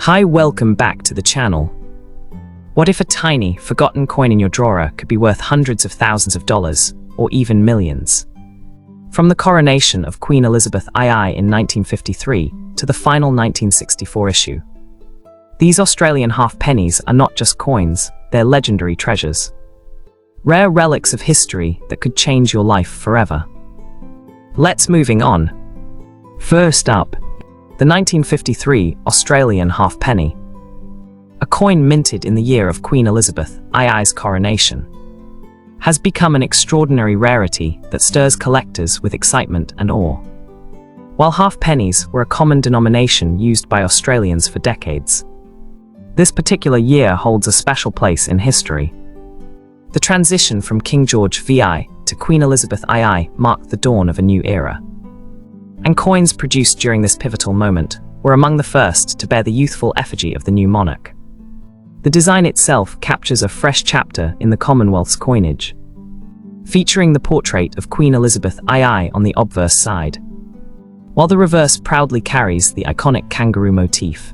Hi, welcome back to the channel. What if a tiny, forgotten coin in your drawer could be worth hundreds of thousands of dollars, or even millions? From the coronation of Queen Elizabeth II in 1953 to the final 1964 issue. These Australian half pennies are not just coins, they're legendary treasures. Rare relics of history that could change your life forever. Let's moving on. First up, the 1953 Australian half penny. A coin minted in the year of Queen Elizabeth II's coronation. Has become an extraordinary rarity that stirs collectors with excitement and awe. While half pennies were a common denomination used by Australians for decades, this particular year holds a special place in history. The transition from King George VI to Queen Elizabeth II marked the dawn of a new era. And coins produced during this pivotal moment were among the first to bear the youthful effigy of the new monarch. The design itself captures a fresh chapter in the Commonwealth's coinage, featuring the portrait of Queen Elizabeth II on the obverse side, while the reverse proudly carries the iconic kangaroo motif,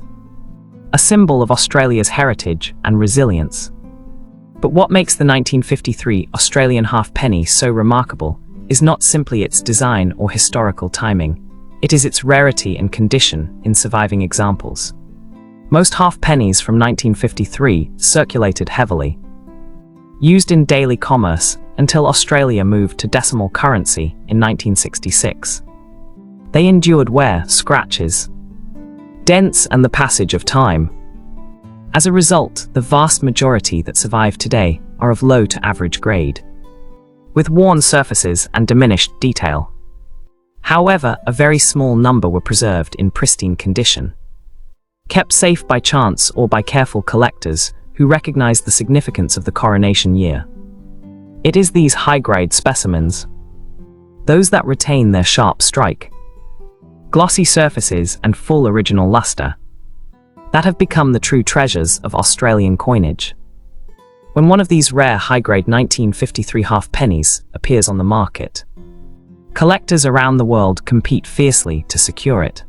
a symbol of Australia's heritage and resilience. But what makes the 1953 Australian half penny so remarkable is not simply its design or historical timing, it is its rarity and condition in surviving examples. Most half pennies from 1953 circulated heavily, used in daily commerce until Australia moved to decimal currency in 1966. They endured wear, scratches, dents, and the passage of time. As a result, the vast majority that survive today are of low to average grade, with worn surfaces and diminished detail. However, a very small number were preserved in pristine condition, kept safe by chance or by careful collectors who recognized the significance of the coronation year. It is these high-grade specimens, those that retain their sharp strike, glossy surfaces and full original luster, that have become the true treasures of Australian coinage. When one of these rare high-grade 1953 half pennies appears on the market, collectors around the world compete fiercely to secure it.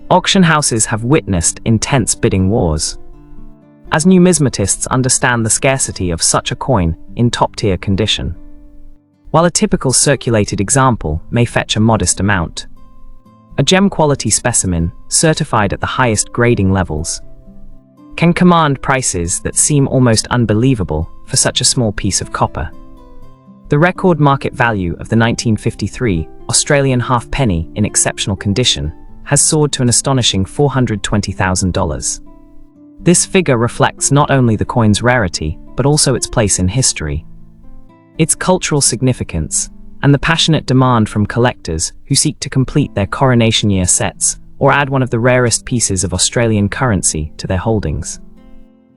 Auction houses have witnessed intense bidding wars, as numismatists understand the scarcity of such a coin in top-tier condition. While a typical circulated example may fetch a modest amount, a gem-quality specimen, certified at the highest grading levels, can command prices that seem almost unbelievable for such a small piece of copper. The record market value of the 1953 Australian half penny in exceptional condition has soared to an astonishing $420,000. This figure reflects not only the coin's rarity, but also its place in history, its cultural significance, and the passionate demand from collectors who seek to complete their coronation year sets or add one of the rarest pieces of Australian currency to their holdings.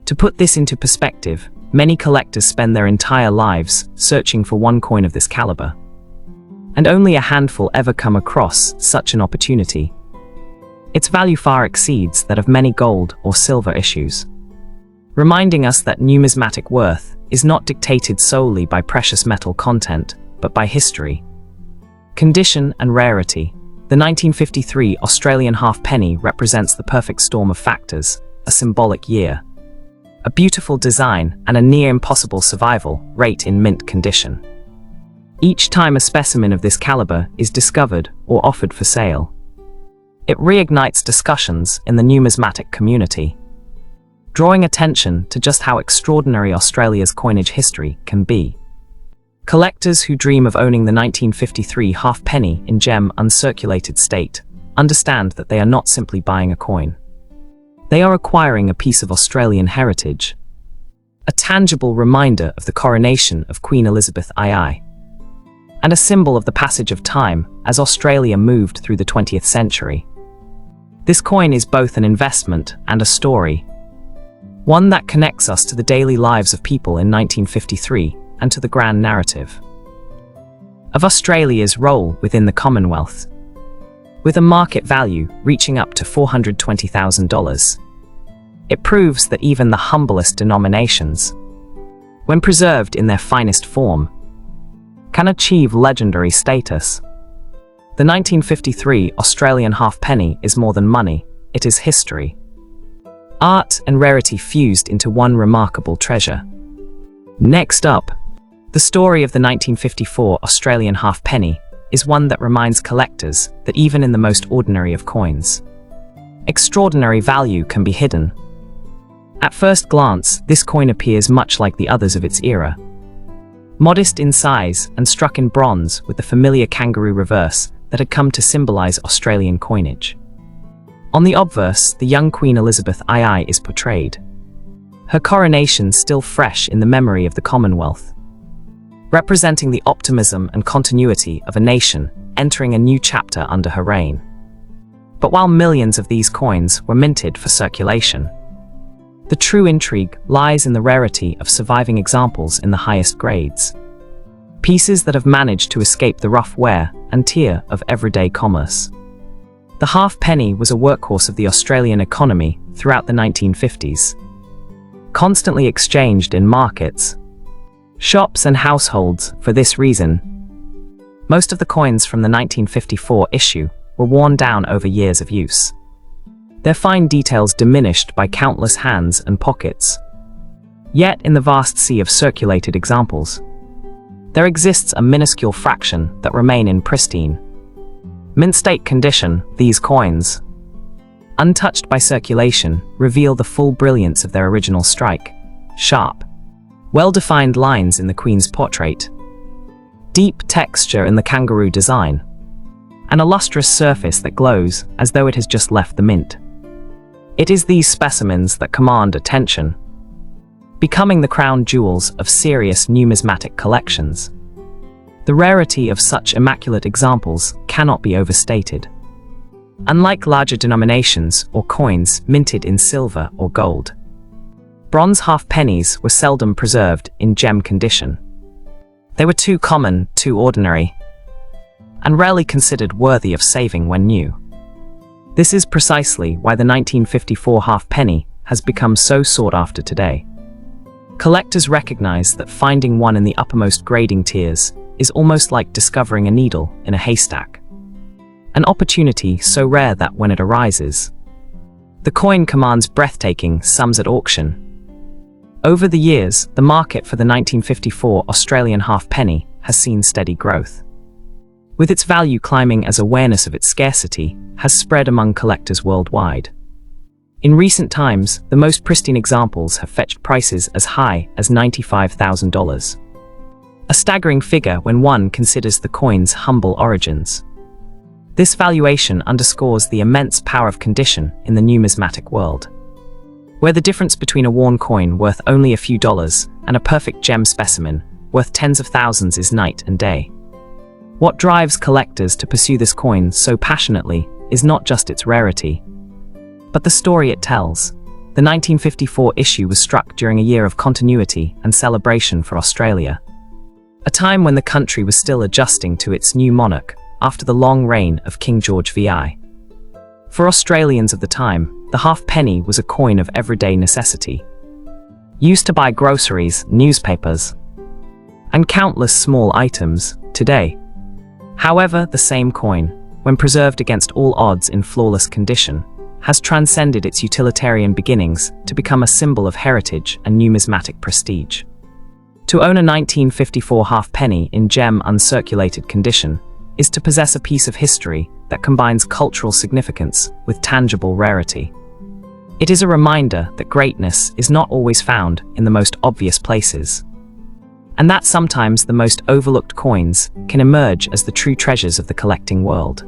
To put this into perspective, many collectors spend their entire lives searching for one coin of this caliber, and only a handful ever come across such an opportunity. Its value far exceeds that of many gold or silver issues, reminding us that numismatic worth is not dictated solely by precious metal content, but by history, condition, and rarity. The 1953 Australian half penny represents the perfect storm of factors: a symbolic year, a beautiful design, and a near-impossible survival rate in mint condition. Each time a specimen of this caliber is discovered or offered for sale, it reignites discussions in the numismatic community, drawing attention to just how extraordinary Australia's coinage history can be. Collectors who dream of owning the 1953 half penny in gem uncirculated state understand that they are not simply buying a coin. They are acquiring a piece of Australian heritage, a tangible reminder of the coronation of Queen Elizabeth II, and a symbol of the passage of time as Australia moved through the 20th century. This coin is both an investment and a story, one that connects us to the daily lives of people in 1953 and to the grand narrative of Australia's role within the Commonwealth. With a market value reaching up to $420,000, it proves that even the humblest denominations, when preserved in their finest form, can achieve legendary status. The 1953 Australian half penny is more than money, it is history. Art and rarity fused into one remarkable treasure. Next up, the story of the 1954 Australian half penny is one that reminds collectors that even in the most ordinary of coins, extraordinary value can be hidden. At first glance, this coin appears much like the others of its era. Modest in size and struck in bronze with the familiar kangaroo reverse that had come to symbolize Australian coinage. On the obverse, the young Queen Elizabeth II is portrayed, her coronation still fresh in the memory of the Commonwealth, representing the optimism and continuity of a nation entering a new chapter under her reign. But while millions of these coins were minted for circulation, the true intrigue lies in the rarity of surviving examples in the highest grades. Pieces that have managed to escape the rough wear and tear of everyday commerce. The half penny was a workhorse of the Australian economy throughout the 1950s. Constantly exchanged in markets, shops and households. For this reason, most of the coins from the 1954 issue were worn down over years of use, their fine details diminished by countless hands and pockets. Yet in the vast sea of circulated examples, there exists a minuscule fraction that remain in pristine, mint-state condition. These coins, untouched by circulation, reveal the full brilliance of their original strike. Sharp, well-defined lines in the Queen's portrait, deep texture in the kangaroo design, and a lustrous surface that glows as though it has just left the mint. It is these specimens that command attention, becoming the crown jewels of serious numismatic collections. The rarity of such immaculate examples cannot be overstated. Unlike larger denominations or coins minted in silver or gold, bronze half pennies were seldom preserved in gem condition. They were too common, too ordinary, and rarely considered worthy of saving when new. This is precisely why the 1954 half penny has become so sought after today. Collectors recognize that finding one in the uppermost grading tiers is almost like discovering a needle in a haystack. An opportunity so rare that when it arises, the coin commands breathtaking sums at auction. Over the years, the market for the 1954 Australian half penny has seen steady growth, with its value climbing as awareness of its scarcity has spread among collectors worldwide. In recent times, the most pristine examples have fetched prices as high as $95,000. A staggering figure when one considers the coin's humble origins. This valuation underscores the immense power of condition in the numismatic world, where the difference between a worn coin worth only a few dollars and a perfect gem specimen worth tens of thousands is night and day. What drives collectors to pursue this coin so passionately is not just its rarity, but the story it tells. The 1954 issue was struck during a year of continuity and celebration for Australia, a time when the country was still adjusting to its new monarch after the long reign of King George VI. For Australians of the time, the half penny was a coin of everyday necessity, used to buy groceries, newspapers, and countless small items. Today, however, the same coin, when preserved against all odds in flawless condition, has transcended its utilitarian beginnings to become a symbol of heritage and numismatic prestige. To own a 1954 half penny in gem uncirculated condition is to possess a piece of history that combines cultural significance with tangible rarity. It is a reminder that greatness is not always found in the most obvious places, and that sometimes the most overlooked coins can emerge as the true treasures of the collecting world,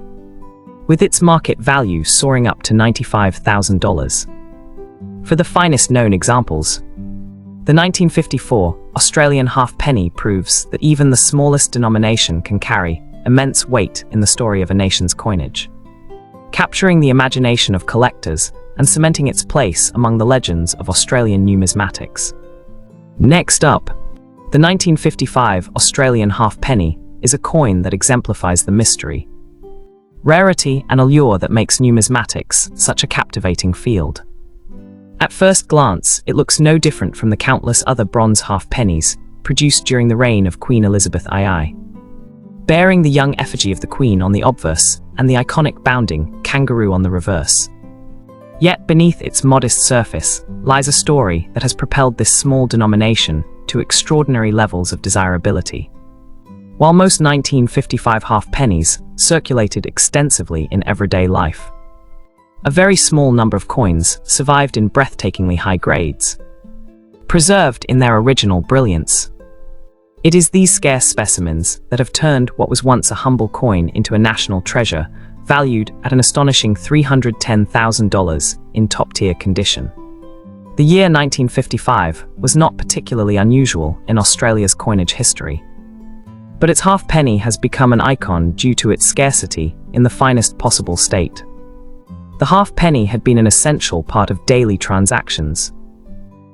with its market value soaring up to $95,000. For the finest known examples, the 1954 Australian half penny proves that even the smallest denomination can carry immense weight in the story of a nation's coinage, capturing the imagination of collectors and cementing its place among the legends of Australian numismatics. Next up, the 1955 Australian half penny is a coin that exemplifies the mystery, rarity and allure that makes numismatics such a captivating field. At first glance, it looks no different from the countless other bronze half pennies produced during the reign of Queen Elizabeth II, bearing the young effigy of the Queen on the obverse and the iconic bounding kangaroo on the reverse. Yet beneath its modest surface lies a story that has propelled this small denomination to extraordinary levels of desirability. While most 1955 half pennies circulated extensively in everyday life, a very small number of coins survived in breathtakingly high grades, preserved in their original brilliance. It is these scarce specimens that have turned what was once a humble coin into a national treasure, valued at an astonishing $310,000 in top-tier condition. The year 1955 was not particularly unusual in Australia's coinage history, but its halfpenny has become an icon due to its scarcity in the finest possible state. The halfpenny had been an essential part of daily transactions,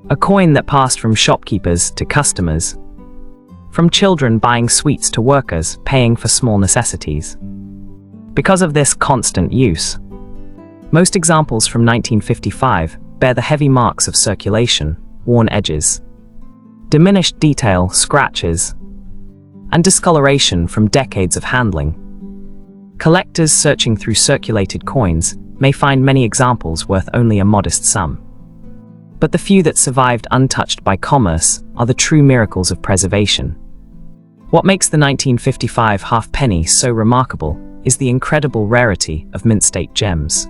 a coin that passed from shopkeepers to customers, from children buying sweets to workers paying for small necessities. Because of this constant use, most examples from 1955 bear the heavy marks of circulation, worn edges, diminished detail, scratches, and discoloration from decades of handling. Collectors searching through circulated coins may find many examples worth only a modest sum. But the few that survived untouched by commerce are the true miracles of preservation. What makes the 1955 halfpenny so remarkable is the incredible rarity of mint-state gems.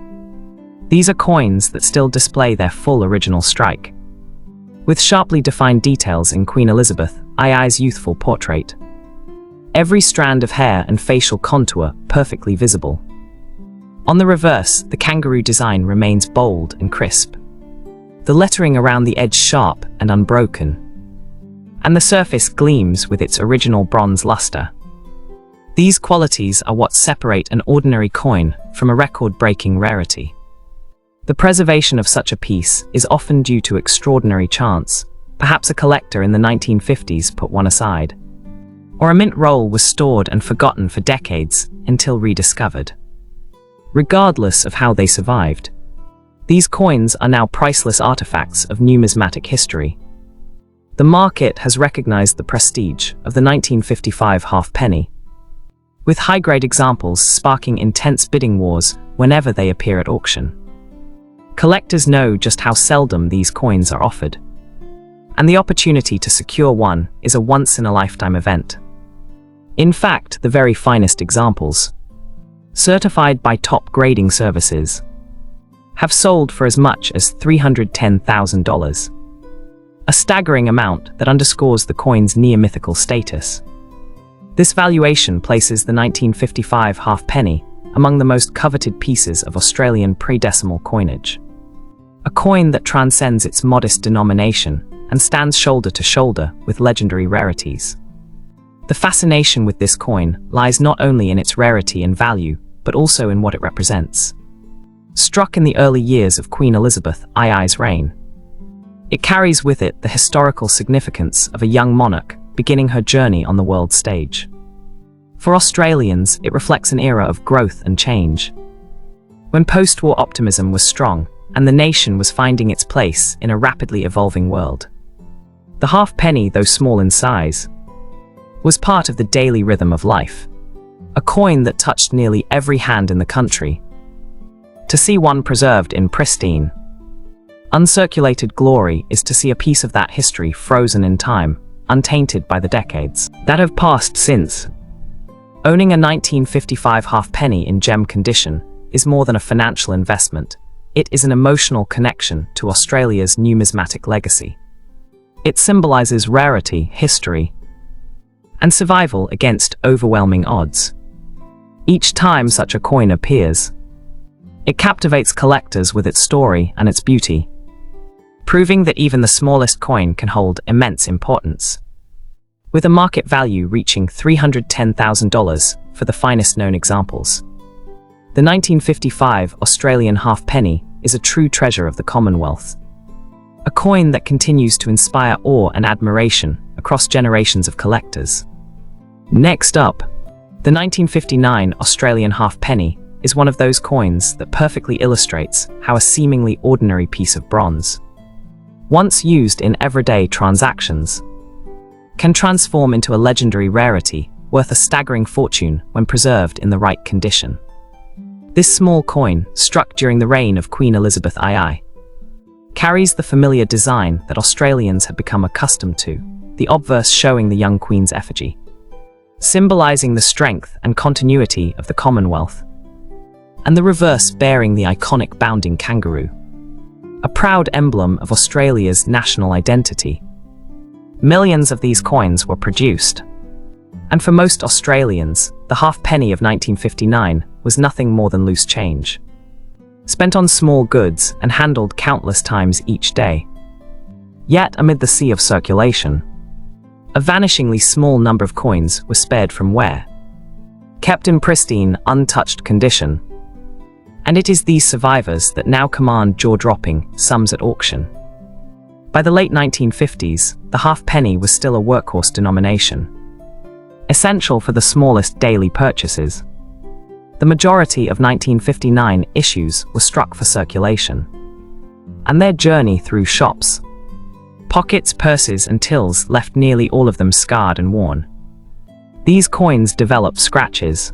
These are coins that still display their full original strike, with sharply defined details in Queen Elizabeth II's youthful portrait. Every strand of hair and facial contour perfectly visible. On the reverse, the kangaroo design remains bold and crisp, the lettering around the edge sharp and unbroken, and the surface gleams with its original bronze luster. These qualities are what separate an ordinary coin from a record-breaking rarity. The preservation of such a piece is often due to extraordinary chance. Perhaps a collector in the 1950s put one aside, or a mint roll was stored and forgotten for decades until rediscovered. Regardless of how they survived, these coins are now priceless artifacts of numismatic history. The market has recognized the prestige of the 1955 halfpenny, with high-grade examples sparking intense bidding wars whenever they appear at auction. Collectors know just how seldom these coins are offered, and the opportunity to secure one is a once-in-a-lifetime event. In fact, the very finest examples, certified by top grading services, have sold for as much as $310,000, a staggering amount that underscores the coin's near-mythical status. This valuation places the 1955 halfpenny among the most coveted pieces of Australian pre-decimal coinage, a coin that transcends its modest denomination and stands shoulder to shoulder with legendary rarities. The fascination with this coin lies not only in its rarity and value, but also in what it represents. Struck in the early years of Queen Elizabeth II's reign, it carries with it the historical significance of a young monarch beginning her journey on the world stage. For Australians, it reflects an era of growth and change, when post-war optimism was strong and the nation was finding its place in a rapidly evolving world. The halfpenny, though small in size, was part of the daily rhythm of life, a coin that touched nearly every hand in the country. To see one preserved in pristine, uncirculated glory is to see a piece of that history frozen in time, untainted by the decades that have passed since. Owning a 1955 halfpenny in gem condition is more than a financial investment. It is an emotional connection to Australia's numismatic legacy. It symbolizes rarity, history, and survival against overwhelming odds. Each time such a coin appears, it captivates collectors with its story and its beauty, proving that even the smallest coin can hold immense importance. With a market value reaching $310,000 for the finest known examples, the 1955 Australian halfpenny is a true treasure of the Commonwealth, a coin that continues to inspire awe and admiration across generations of collectors. Next up, the 1959 Australian halfpenny is one of those coins that perfectly illustrates how a seemingly ordinary piece of bronze, once used in everyday transactions, can transform into a legendary rarity worth a staggering fortune when preserved in the right condition. This small coin, struck during the reign of Queen Elizabeth II, carries the familiar design that Australians had become accustomed to, the obverse showing the young Queen's effigy, symbolising the strength and continuity of the Commonwealth, and the reverse bearing the iconic bounding kangaroo, a proud emblem of Australia's national identity. Millions of these coins were produced, and for most Australians, the halfpenny of 1959 was nothing more than loose change, spent on small goods and handled countless times each day. Yet, amid the sea of circulation, a vanishingly small number of coins were spared from wear, kept in pristine, untouched condition, and it is these survivors that now command jaw-dropping sums at auction. By the late 1950s, the halfpenny was still a workhorse denomination, essential for the smallest daily purchases. The majority of 1959 issues were struck for circulation, and their journey through shops, pockets, purses, and tills left nearly all of them scarred and worn. These coins developed scratches,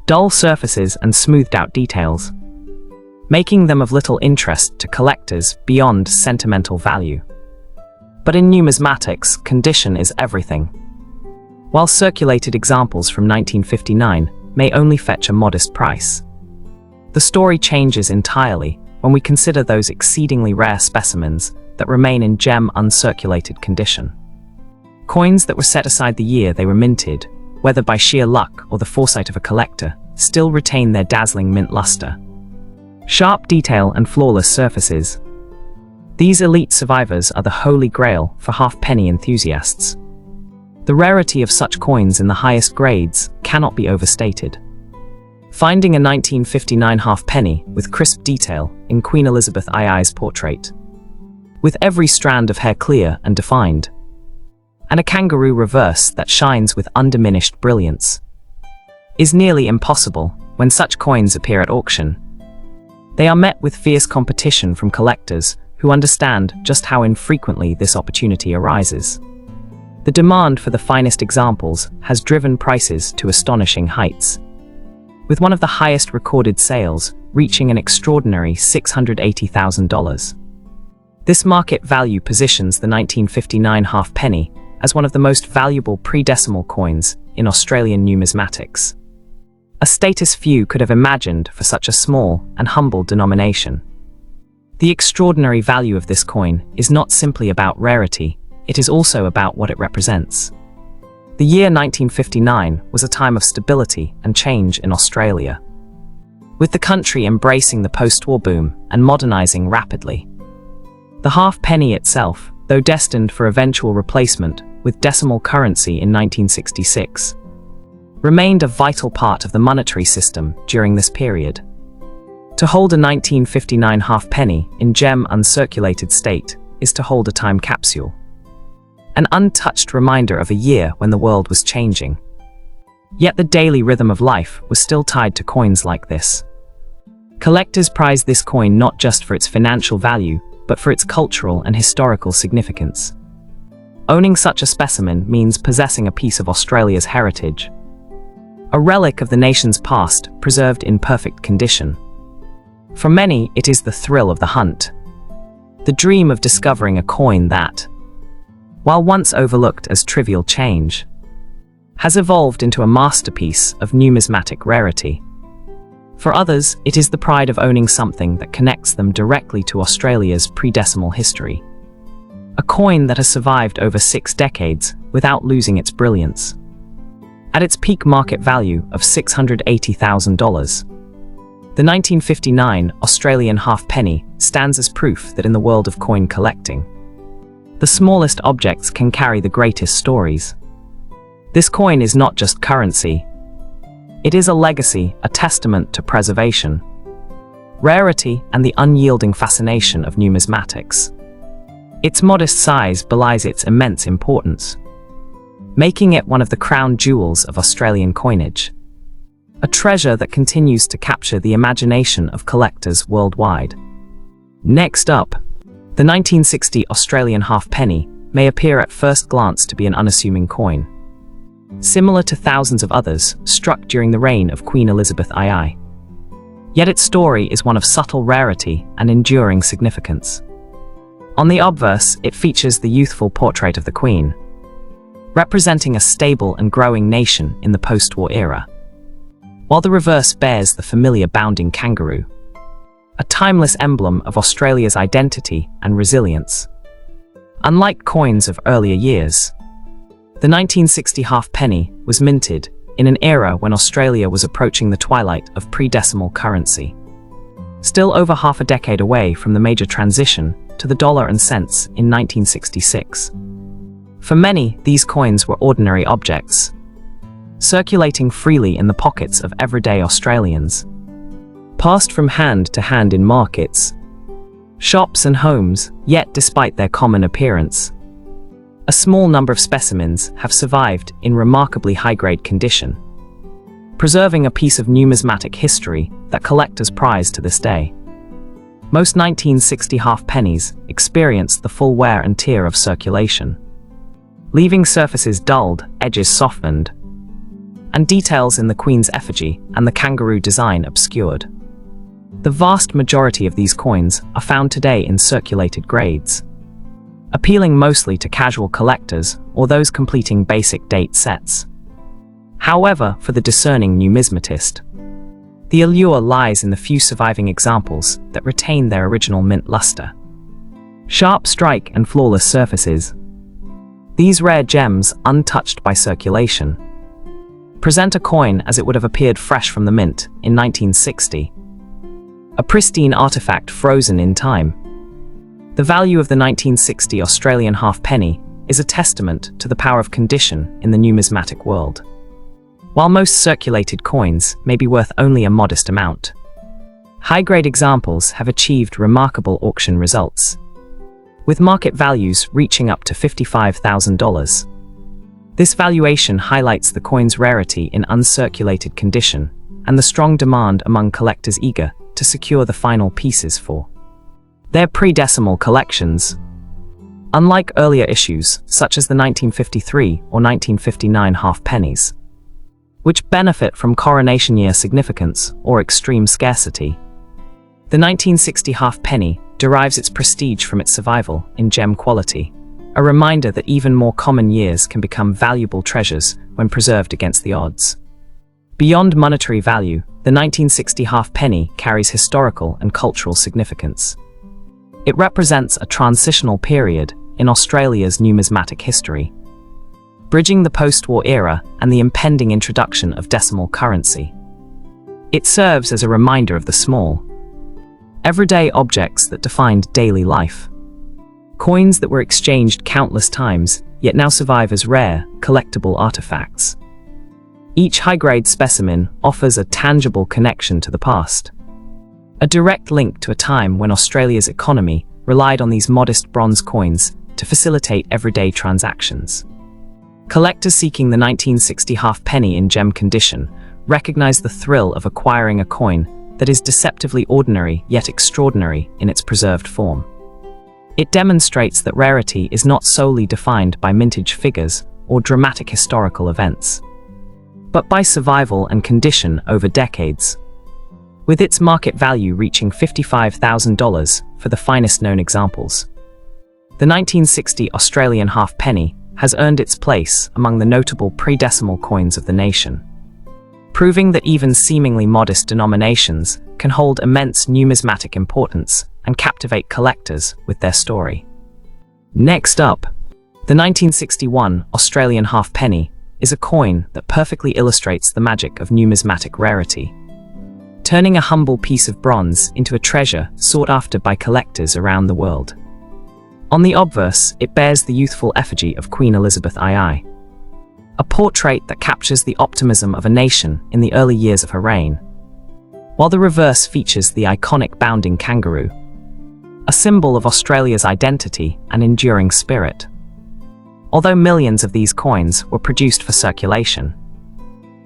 dull surfaces, and smoothed-out details, making them of little interest to collectors beyond sentimental value. But in numismatics, condition is everything. While circulated examples from 1959 may only fetch a modest price, the story changes entirely when we consider those exceedingly rare specimens that remain in gem-uncirculated condition. Coins that were set aside the year they were minted, whether by sheer luck or the foresight of a collector, still retain their dazzling mint luster. Sharp detail and flawless surfaces. These elite survivors are the holy grail for halfpenny enthusiasts. The rarity of such coins in the highest grades cannot be overstated. Finding a 1959 halfpenny with crisp detail in Queen Elizabeth II's portrait, with every strand of hair clear and defined, and a kangaroo reverse that shines with undiminished brilliance, is nearly impossible when such coins appear at auction. They are met with fierce competition from collectors who understand just how infrequently this opportunity arises. The demand for the finest examples has driven prices to astonishing heights, with one of the highest recorded sales reaching an extraordinary $680,000. This market value positions the 1959 halfpenny as one of the most valuable pre-decimal coins in Australian numismatics, a status few could have imagined for such a small and humble denomination. The extraordinary value of this coin is not simply about rarity, it is also about what it represents. The year 1959 was a time of stability and change in Australia, with the country embracing the post-war boom and modernising rapidly. The halfpenny itself, though destined for eventual replacement with decimal currency in 1966, remained a vital part of the monetary system during this period. To hold a 1959 halfpenny in gem-uncirculated state is to hold a time capsule, an untouched reminder of a year when the world was changing. Yet the daily rhythm of life was still tied to coins like this. Collectors prize this coin not just for its financial value, but for its cultural and historical significance. Owning such a specimen means possessing a piece of Australia's heritage, a relic of the nation's past preserved in perfect condition. For many, it is the thrill of the hunt, the dream of discovering a coin that, while once overlooked as trivial change, has evolved into a masterpiece of numismatic rarity. For others, it is the pride of owning something that connects them directly to Australia's pre-decimal history, a coin that has survived over 6 decades without losing its brilliance. At its peak market value of $680,000, the 1959 Australian halfpenny stands as proof that in the world of coin collecting, the smallest objects can carry the greatest stories. This coin is not just currency. It is a legacy, a testament to preservation, rarity, and the unyielding fascination of numismatics. Its modest size belies its immense importance, making it one of the crown jewels of Australian coinage, a treasure that continues to capture the imagination of collectors worldwide. Next up, the 1960 Australian halfpenny may appear at first glance to be an unassuming coin, similar to thousands of others struck during the reign of Queen Elizabeth II. Yet its story is one of subtle rarity and enduring significance. On the obverse, it features the youthful portrait of the Queen, representing a stable and growing nation in the post-war era, while the reverse bears the familiar bounding kangaroo, a timeless emblem of Australia's identity and resilience. Unlike coins of earlier years, the 1960 halfpenny was minted in an era when Australia was approaching the twilight of pre-decimal currency, still over half a decade away from the major transition to the dollar and cents in 1966. For many, these coins were ordinary objects, circulating freely in the pockets of everyday Australians, passed from hand to hand in markets, shops and homes. Yet despite their common appearance, a small number of specimens have survived in remarkably high-grade condition, preserving a piece of numismatic history that collectors prize to this day. Most 1960 halfpennies experienced the full wear and tear of circulation, leaving surfaces dulled, edges softened, and details in the Queen's effigy and the kangaroo design obscured. The vast majority of these coins are found today in circulated grades, appealing mostly to casual collectors or those completing basic date sets. However, for the discerning numismatist, the allure lies in the few surviving examples that retain their original mint luster. Sharp strike and flawless surfaces, these rare gems, untouched by circulation, present a coin as it would have appeared fresh from the mint in 1960, a pristine artifact frozen in time. The value of the 1960 Australian halfpenny is a testament to the power of condition in the numismatic world. While most circulated coins may be worth only a modest amount, high-grade examples have achieved remarkable auction results, with market values reaching up to $55,000. This valuation highlights the coin's rarity in uncirculated condition and the strong demand among collectors eager to secure the final pieces for their pre-decimal collections. Unlike earlier issues, such as the 1953 or 1959 halfpennies, which benefit from coronation year significance or extreme scarcity, the 1960 halfpenny derives its prestige from its survival in gem quality, a reminder that even more common years can become valuable treasures when preserved against the odds. Beyond monetary value, the 1960 halfpenny carries historical and cultural significance. It represents a transitional period in Australia's numismatic history, bridging the post-war era and the impending introduction of decimal currency. It serves as a reminder of the small, everyday objects that defined daily life. Coins that were exchanged countless times, yet now survive as rare, collectible artifacts. Each high-grade specimen offers a tangible connection to the past, a direct link to a time when Australia's economy relied on these modest bronze coins to facilitate everyday transactions. Collectors seeking the 1960 halfpenny in gem condition recognize the thrill of acquiring a coin that is deceptively ordinary yet extraordinary in its preserved form. It demonstrates that rarity is not solely defined by mintage figures or dramatic historical events, but by survival and condition over decades. With its market value reaching $55,000 for the finest known examples, the 1960 Australian halfpenny has earned its place among the notable pre-decimal coins of the nation, proving that even seemingly modest denominations can hold immense numismatic importance and captivate collectors with their story. Next up, the 1961 Australian halfpenny is a coin that perfectly illustrates the magic of numismatic rarity, turning a humble piece of bronze into a treasure sought after by collectors around the world. On the obverse, it bears the youthful effigy of Queen Elizabeth II, a portrait that captures the optimism of a nation in the early years of her reign, while the reverse features the iconic bounding kangaroo, a symbol of Australia's identity and enduring spirit. Although millions of these coins were produced for circulation,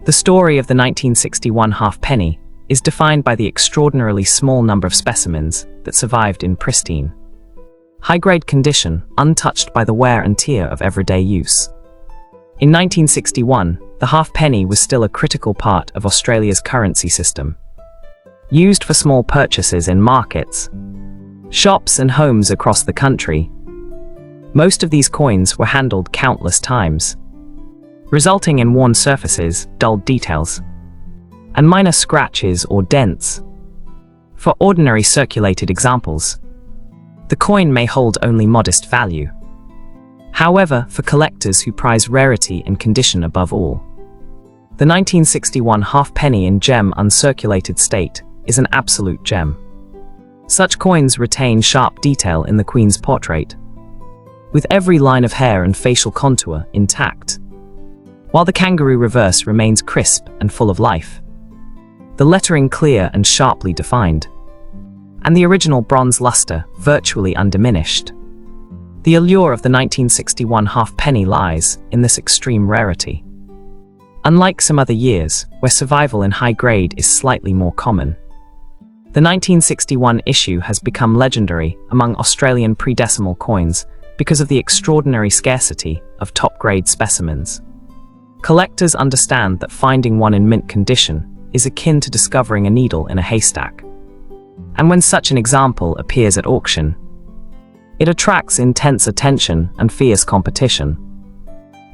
the story of the 1961 halfpenny is defined by the extraordinarily small number of specimens that survived in pristine, high-grade condition, untouched by the wear and tear of everyday use. In 1961, the halfpenny was still a critical part of Australia's currency system, used for small purchases in markets, shops and homes across the country. Most of these coins were handled countless times, resulting in worn surfaces, dulled details, and minor scratches or dents. For ordinary circulated examples, the coin may hold only modest value. However, for collectors who prize rarity and condition above all, the 1961 halfpenny in gem uncirculated state is an absolute gem. Such coins retain sharp detail in the Queen's portrait, with every line of hair and facial contour intact, while the kangaroo reverse remains crisp and full of life, the lettering clear and sharply defined, and the original bronze luster virtually undiminished. The allure of the 1961 halfpenny lies in this extreme rarity. Unlike some other years, where survival in high grade is slightly more common, the 1961 issue has become legendary among Australian pre-decimal coins because of the extraordinary scarcity of top-grade specimens. Collectors understand that finding one in mint condition is akin to discovering a needle in a haystack. And when such an example appears at auction, it attracts intense attention and fierce competition.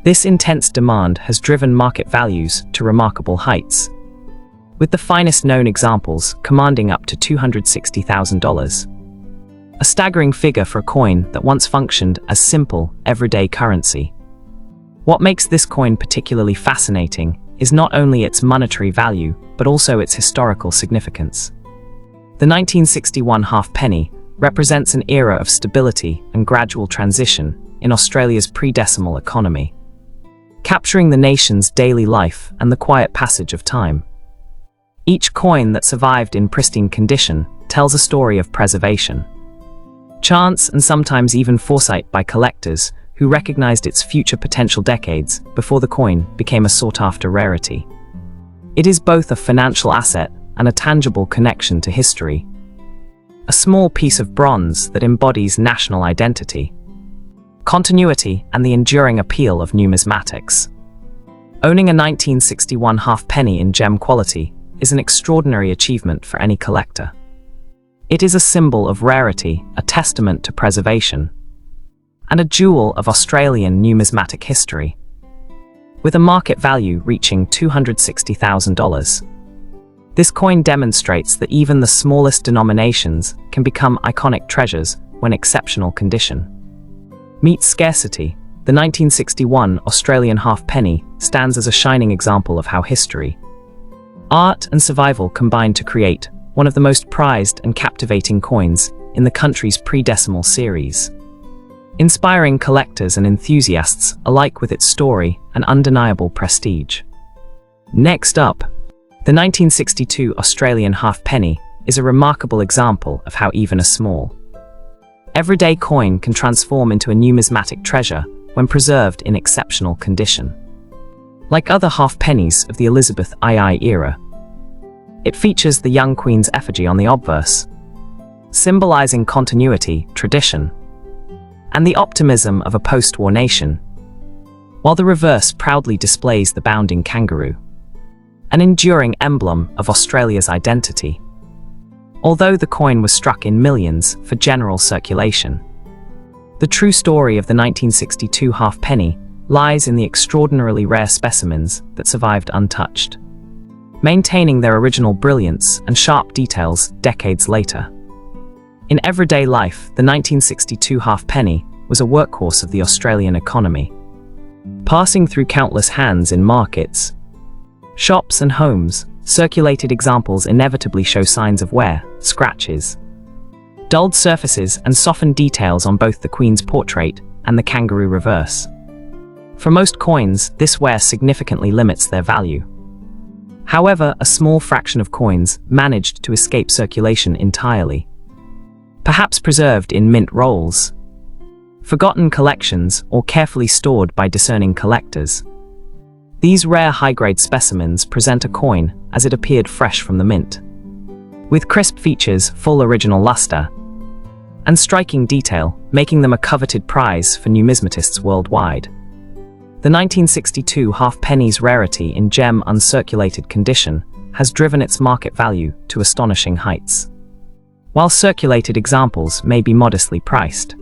This intense demand has driven market values to remarkable heights, with the finest known examples commanding up to $260,000. A staggering figure for a coin that once functioned as simple, everyday currency. What makes this coin particularly fascinating is not only its monetary value, but also its historical significance. The 1961 halfpenny represents an era of stability and gradual transition in Australia's pre-decimal economy, capturing the nation's daily life and the quiet passage of time. Each coin that survived in pristine condition tells a story of preservation, chance, and sometimes even foresight by collectors who recognized its future potential decades before the coin became a sought-after rarity. It is both a financial asset and a tangible connection to history, a small piece of bronze that embodies national identity, continuity, and the enduring appeal of numismatics. Owning a 1961 halfpenny in gem quality is an extraordinary achievement for any collector. It is a symbol of rarity, a testament to preservation, and a jewel of Australian numismatic history, with a market value reaching $260,000. This coin demonstrates that even the smallest denominations can become iconic treasures when exceptional condition meets scarcity. The 1961 Australian halfpenny stands as a shining example of how history, art, and survival combine to create one of the most prized and captivating coins in the country's pre-decimal series, inspiring collectors and enthusiasts alike with its story and undeniable prestige. Next up, the 1962 Australian halfpenny is a remarkable example of how even a small, everyday coin can transform into a numismatic treasure when preserved in exceptional condition. Like other halfpennies of the Elizabeth II era, it features the young Queen's effigy on the obverse, symbolizing continuity, tradition, and the optimism of a post-war nation, while the reverse proudly displays the bounding kangaroo, an enduring emblem of Australia's identity. Although the coin was struck in millions for general circulation, the true story of the 1962 halfpenny lies in the extraordinarily rare specimens that survived untouched, maintaining their original brilliance and sharp details decades later. In everyday life, the 1962 halfpenny was a workhorse of the Australian economy, passing through countless hands in markets, shops, and homes. Circulated examples inevitably show signs of wear, scratches, dulled surfaces, and softened details on both the Queen's portrait and the kangaroo reverse. For most coins, this wear significantly limits their value. However, a small fraction of coins managed to escape circulation entirely, perhaps preserved in mint rolls, forgotten collections, or carefully stored by discerning collectors. These rare high-grade specimens present a coin as it appeared fresh from the mint, with crisp features, full original luster, and striking detail, making them a coveted prize for numismatists worldwide. The 1962 halfpenny's rarity in gem uncirculated condition has driven its market value to astonishing heights. While circulated examples may be modestly priced,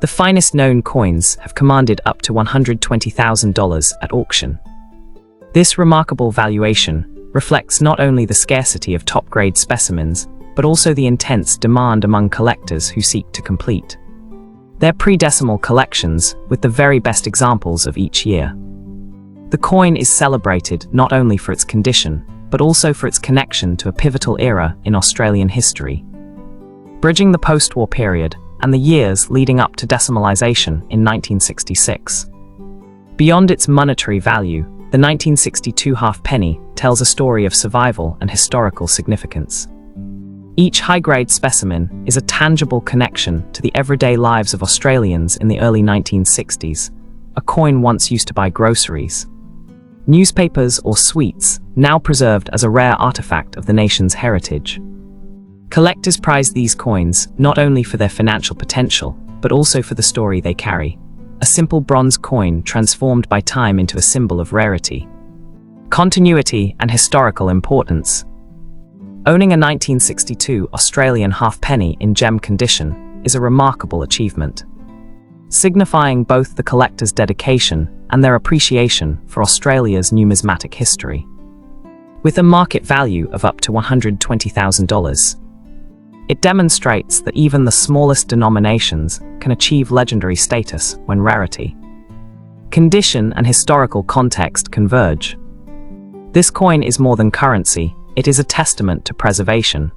the finest known coins have commanded up to $120,000 at auction. This remarkable valuation reflects not only the scarcity of top-grade specimens, but also the intense demand among collectors who seek to complete their pre-decimal collections with the very best examples of each year. The coin is celebrated not only for its condition, but also for its connection to a pivotal era in Australian history, bridging the post-war period and the years leading up to decimalisation in 1966. Beyond its monetary value, the 1962 halfpenny tells a story of survival and historical significance. Each high-grade specimen is a tangible connection to the everyday lives of Australians in the early 1960s. A coin once used to buy groceries, newspapers, or sweets, now preserved as a rare artifact of the nation's heritage. Collectors prize these coins not only for their financial potential, but also for the story they carry. A simple bronze coin transformed by time into a symbol of rarity, continuity, and historical importance. Owning a 1962 Australian halfpenny in gem condition is a remarkable achievement, signifying both the collector's dedication and their appreciation for Australia's numismatic history. With a market value of up to $120,000, it demonstrates that even the smallest denominations can achieve legendary status when rarity, condition, and historical context converge. This coin is more than currency, it is a testament to preservation,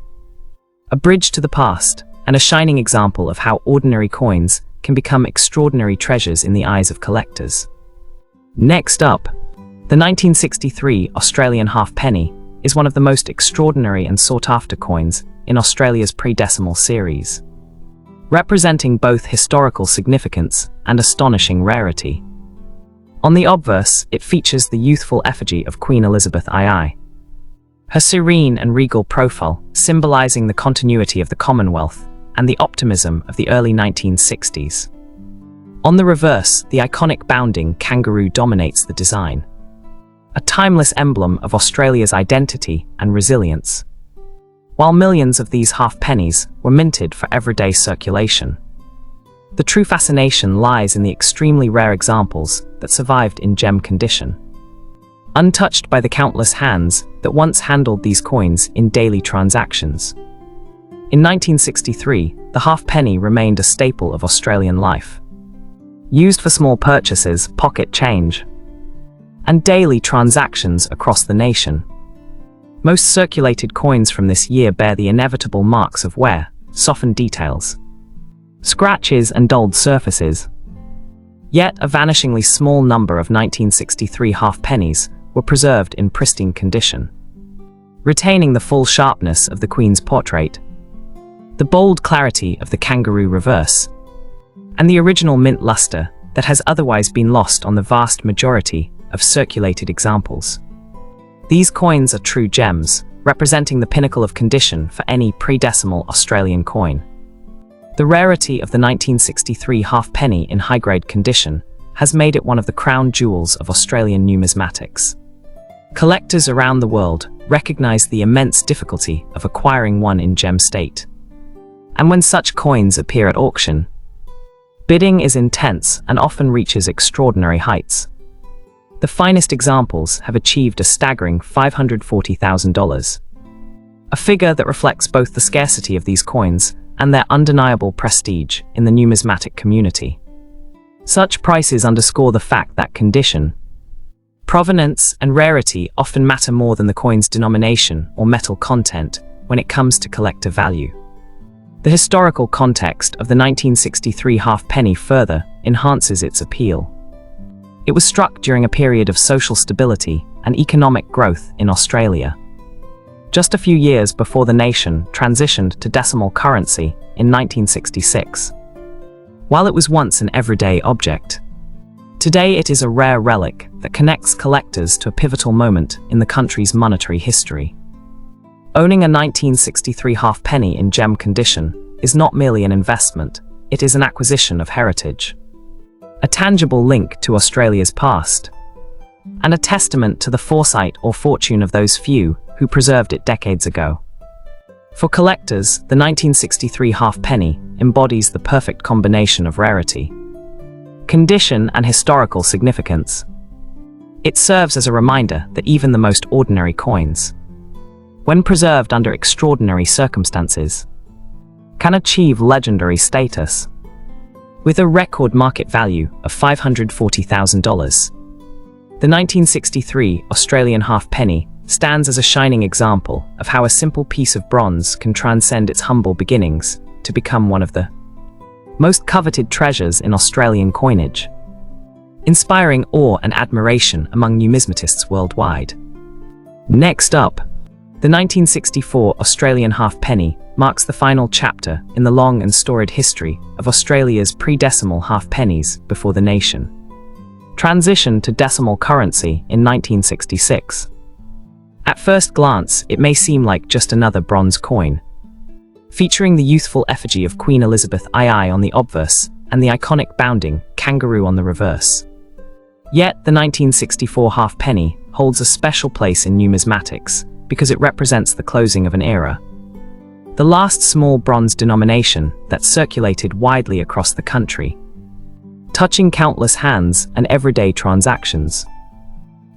a bridge to the past, and a shining example of how ordinary coins can become extraordinary treasures in the eyes of collectors. Next up, the 1963 Australian halfpenny is one of the most extraordinary and sought-after coins in Australia's pre-decimal series, representing both historical significance and astonishing rarity. On the obverse, it features the youthful effigy of Queen Elizabeth II, her serene and regal profile symbolizing the continuity of the Commonwealth and the optimism of the early 1960s. On the reverse, the iconic bounding kangaroo dominates the design, a timeless emblem of Australia's identity and resilience. While millions of these halfpennies were minted for everyday circulation, the true fascination lies in the extremely rare examples that survived in gem condition, untouched by the countless hands that once handled these coins in daily transactions. In 1963, the halfpenny remained a staple of Australian life, used for small purchases, pocket change, and daily transactions across the nation. Most circulated coins from this year bear the inevitable marks of wear, softened details, scratches, and dulled surfaces. Yet a vanishingly small number of 1963 halfpennies were preserved in pristine condition, retaining the full sharpness of the Queen's portrait, the bold clarity of the kangaroo reverse, and the original mint luster that has otherwise been lost on the vast majority of circulated examples. These coins are true gems, representing the pinnacle of condition for any pre-decimal Australian coin. The rarity of the 1963 halfpenny in high-grade condition has made it one of the crown jewels of Australian numismatics. Collectors around the world recognize the immense difficulty of acquiring one in gem state. And when such coins appear at auction, bidding is intense and often reaches extraordinary heights. The finest examples have achieved a staggering $540,000, a figure that reflects both the scarcity of these coins and their undeniable prestige in the numismatic community. Such prices underscore the fact that condition, provenance, and rarity often matter more than the coin's denomination or metal content when it comes to collector value. The historical context of the 1963 halfpenny further enhances its appeal. It was struck during a period of social stability and economic growth in Australia, just a few years before the nation transitioned to decimal currency in 1966. While it was once an everyday object, today it is a rare relic that connects collectors to a pivotal moment in the country's monetary history. Owning a 1963 halfpenny in gem condition is not merely an investment, it is an acquisition of heritage, a tangible link to Australia's past. and a testament to the foresight or fortune of those few who preserved it decades ago. For collectors, the 1963 halfpenny embodies the perfect combination of rarity, condition, and historical significance. It serves as a reminder that even the most ordinary coins, when preserved under extraordinary circumstances, can achieve legendary status. With a record market value of $540,000, the 1963 Australian halfpenny stands as a shining example of how a simple piece of bronze can transcend its humble beginnings to become one of the most coveted treasures in Australian coinage, inspiring awe and admiration among numismatists worldwide. Next up, the 1964 Australian halfpenny marks the final chapter in the long and storied history of Australia's pre-decimal halfpennies before the nation transitioned to decimal currency in 1966. At first glance, it may seem like just another bronze coin, featuring the youthful effigy of Queen Elizabeth II on the obverse and the iconic bounding kangaroo on the reverse. Yet, the 1964 halfpenny holds a special place in numismatics because it represents the closing of an era, the last small bronze denomination that circulated widely across the country, touching countless hands and everyday transactions.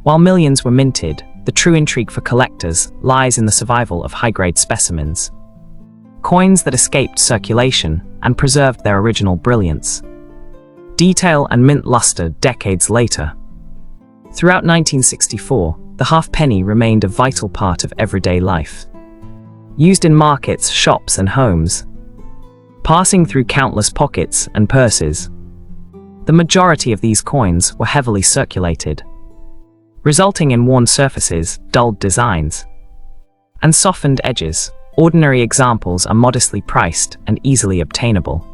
While millions were minted, the true intrigue for collectors lies in the survival of high-grade specimens, coins that escaped circulation and preserved their original brilliance, detail, and mint luster decades later. Throughout 1964, the halfpenny remained a vital part of everyday life, used in markets, shops, and homes, passing through countless pockets and purses. The majority of these coins were heavily circulated, resulting in worn surfaces, dulled designs, and softened edges. Ordinary examples are modestly priced and easily obtainable.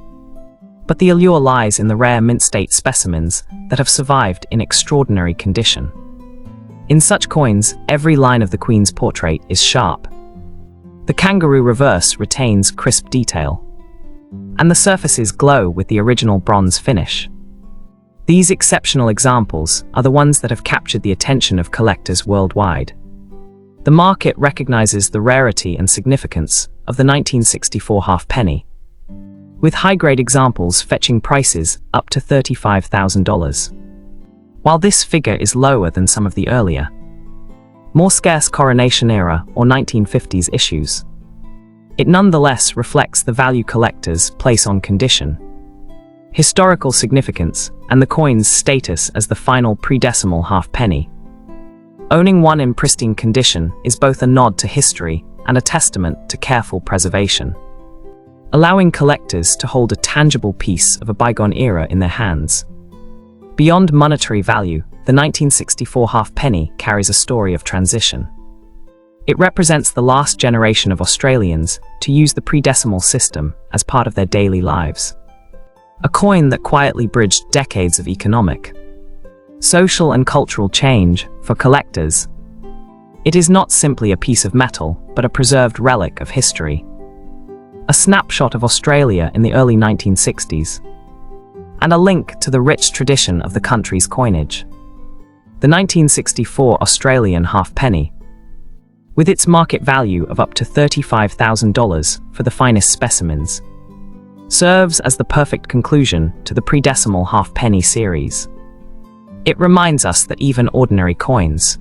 But the allure lies in the rare mint-state specimens that have survived in extraordinary condition. In such coins, every line of the Queen's portrait is sharp. The kangaroo reverse retains crisp detail, and the surfaces glow with the original bronze finish. These exceptional examples are the ones that have captured the attention of collectors worldwide. The market recognizes the rarity and significance of the 1964 halfpenny, with high-grade examples fetching prices up to $35,000. While this figure is lower than some of the earlier, more scarce Coronation-era or 1950s issues, it nonetheless reflects the value collectors place on condition, historical significance, and the coin's status as the final pre-decimal halfpenny. Owning one in pristine condition is both a nod to history and a testament to careful preservation, allowing collectors to hold a tangible piece of a bygone era in their hands. Beyond monetary value, the 1964 halfpenny carries a story of transition. It represents the last generation of Australians to use the pre-decimal system as part of their daily lives. A coin that quietly bridged decades of economic, social, and cultural change for collectors. It is not simply a piece of metal, but a preserved relic of history. A snapshot of Australia in the early 1960s, and a link to the rich tradition of the country's coinage. The 1964 Australian halfpenny, with its market value of up to $35,000 for the finest specimens, serves as the perfect conclusion to the pre-decimal halfpenny series. It reminds us that even ordinary coins,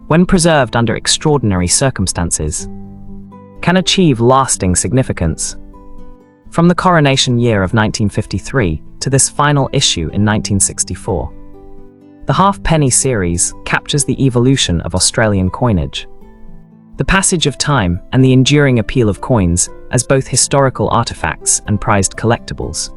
when preserved under extraordinary circumstances, can achieve lasting significance. From the coronation year of 1953 to this final issue in 1964, the halfpenny series captures the evolution of Australian coinage, the passage of time, and the enduring appeal of coins as both historical artifacts and prized collectibles.